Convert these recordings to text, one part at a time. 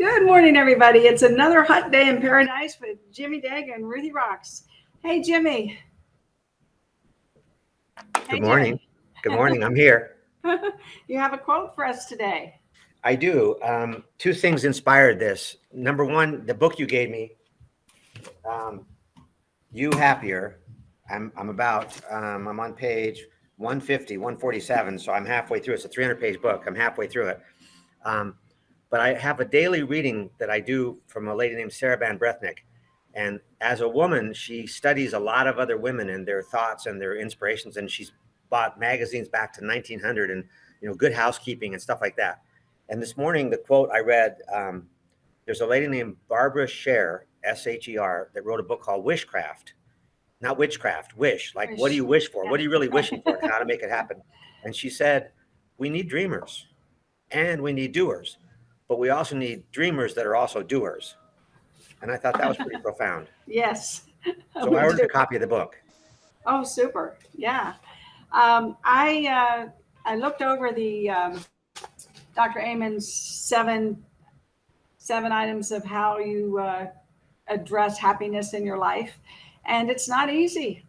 Good morning, everybody. It's another hot day in paradise with Jimmy Dag and Ruthie Rocks. Hey, Jimmy. Good Hey, morning. Jimmy. Good morning. I'm here. You have a quote for us today. I do. Two things inspired this. Number one, the book you gave me, um, You Happier. I'm on page 150, 147. So I'm halfway through. It's a 300-page book. I'm halfway through it. Um, but I have a daily reading that I do from a lady named Sarah Van Brethnick. And as a woman, she studies a lot of other women and their thoughts and their inspirations. And she's bought magazines back to 1900 and, Good Housekeeping and stuff like that. And this morning, the quote I read, there's a lady named Barbara Sher, Sher, that wrote a book called Wishcraft. Not witchcraft, wish. Like, what do you wish for? Yeah. What are you really Right. wishing for and how to make it happen? And she said, we need dreamers and we need doers, but we also need dreamers that are also doers. And I thought that was pretty profound. Yes, So we I ordered do. a copy of the book. Oh, super. Yeah. I looked over the Dr. Amen's seven items of how you address happiness in your life, and it's not easy.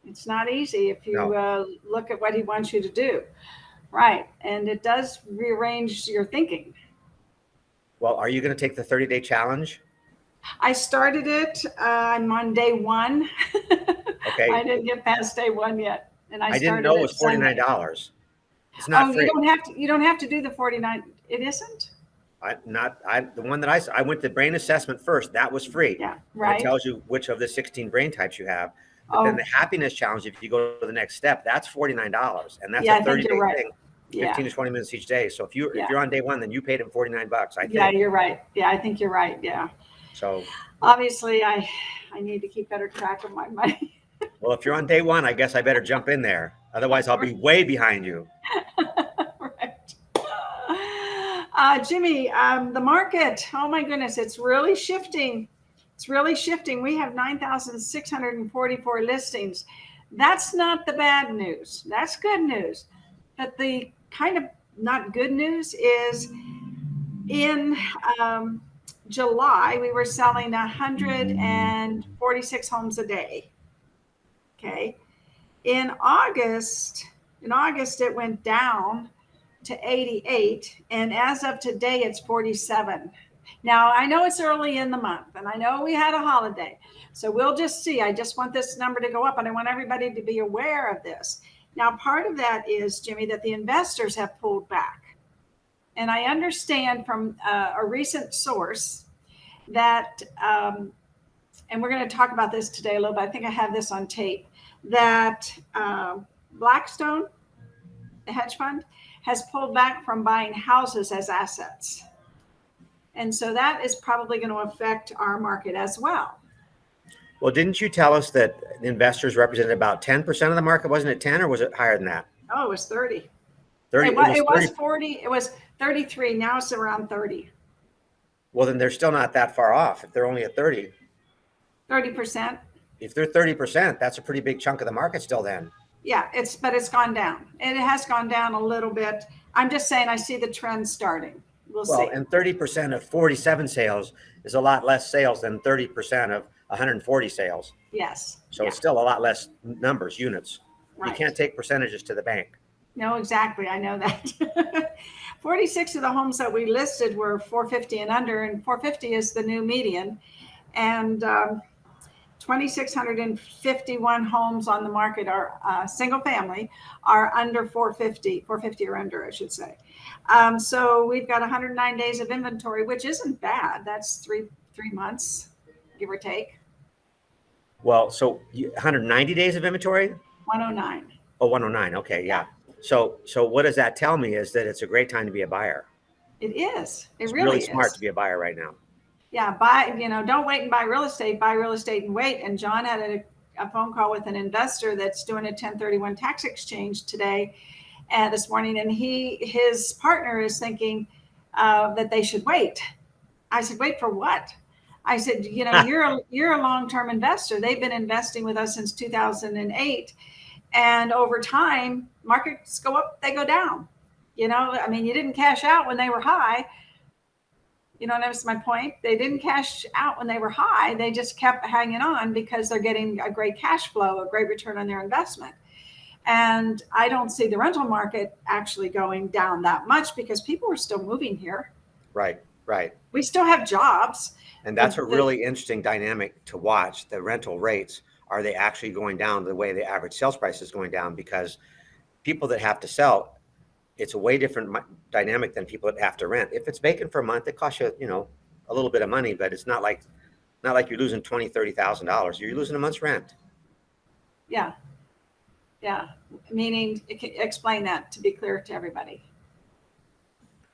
It's not easy if you No. look at what he wants you to do. Right. And it does rearrange your thinking. Well, are you going to take the 30-day challenge? I started it. I'm on day one. Okay. I didn't get past day one yet. And I didn't started know it it was Sunday. $49. It's Oh, not free. you don't have to do the 49. It isn't? The one that I went to brain assessment first. That was free. Yeah, And right. it tells you which of the 16 brain types you have. But then Oh, the happiness challenge, if you go to the next step, that's $49. And that's yeah, a I think you're 30-day right. thing, Yeah, 15 to 20 minutes each day. So if yeah, you're on day one, then you paid him $49, I yeah, think. you're right. Yeah, I think you're right. Yeah. So, Obviously, I need to keep better track of my money. well, if you're on day one, I guess I better jump in there. Otherwise, I'll be way behind you. Right. Jimmy, the market, oh my goodness, it's really shifting. It's really shifting. We have 9,644 listings. That's not the bad news. That's good news. But the kind of not good news is in July, we were selling 146 homes a day. Okay. In August, it went down to 88, and as of today it's 47. Now I know it's early in the month and I know we had a holiday, so we'll just see. I just want this number to go up and I want everybody to be aware of this. Now part of that is, Jimmy, that the investors have pulled back, and I understand from a recent source that and we're going to talk about this today a little bit. I think I have this on tape, that Blackstone, the hedge fund, has pulled back from buying houses as assets. And so that is probably going to affect our market as well. Well, didn't you tell us that the investors represented about 10% of the market? Wasn't it 10 or was it higher than that? Oh, it was 30. 30. It was 40. It was 33. Now it's around 30. Well, then they're still not that far off. If they're only at 30. 30%. If they're 30%, that's a pretty big chunk of the market still then. Yeah, but it's gone down. And it has gone down a little bit. I'm just saying I see the trend starting. We'll see. And 30% of 47 sales is a lot less sales than 30% of 140 sales. Yes. So It's still a lot less numbers, units. Right. You can't take percentages to the bank. No, exactly. I know that. 46 of the homes that we listed were 450 and under, and 450 is the new median. And 2,651 homes on the market are single family are under 450 or under, I should say. So we've got 109 days of inventory, which isn't bad. That's three months, give or take. Well, so 190 days of inventory? 109. Oh, 109. Okay, yeah. So what does that tell me is that it's a great time to be a buyer. It is. It's really really smart is. to be a buyer right now. Yeah, don't wait and buy real estate, buy real estate and wait. And John had a phone call with an investor that's doing a 1031 tax exchange today, this morning, and his partner is thinking that they should wait. I said, wait for what? I said, you're a long-term investor. They've been investing with us since 2008, and over time, markets go up, they go down. You didn't cash out when they were high. You know, that's my point. They didn't cash out when they were high. They just kept hanging on because they're getting a great cash flow, a great return on their investment. And I don't see the rental market actually going down that much because people are still moving here. Right, right. We still have jobs. And that's a The really interesting dynamic to watch. The rental rates, are they actually going down the way the average sales price is going down? Because people that have to sell, it's a way different dynamic than people that have to rent. If it's vacant for a month, it costs you, a little bit of money, but it's not like you're losing $20,000, $30,000. You're losing a month's rent. yeah, yeah. Meaning, explain that to be clear to everybody.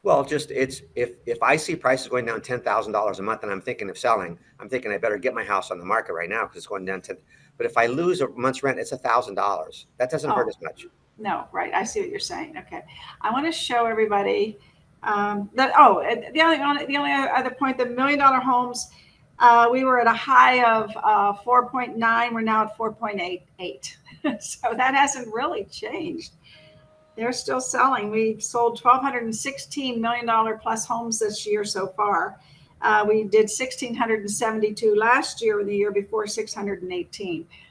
Well, just it's if I see prices going down $10,000 a month and I'm thinking of selling, I'm thinking I better get my house on the market right now because it's going down to. But if I lose a month's rent, it's $1,000. That doesn't hurt Oh, as much. no, right. I see what you're saying. Okay. I want to show everybody the only other point, the $1 million homes, we were at a high of 4.9. We're now at 4.88. So that hasn't really changed. They're still selling. We've sold $1,216 million plus homes this year so far. We did 1,672 last year, and the year before 618.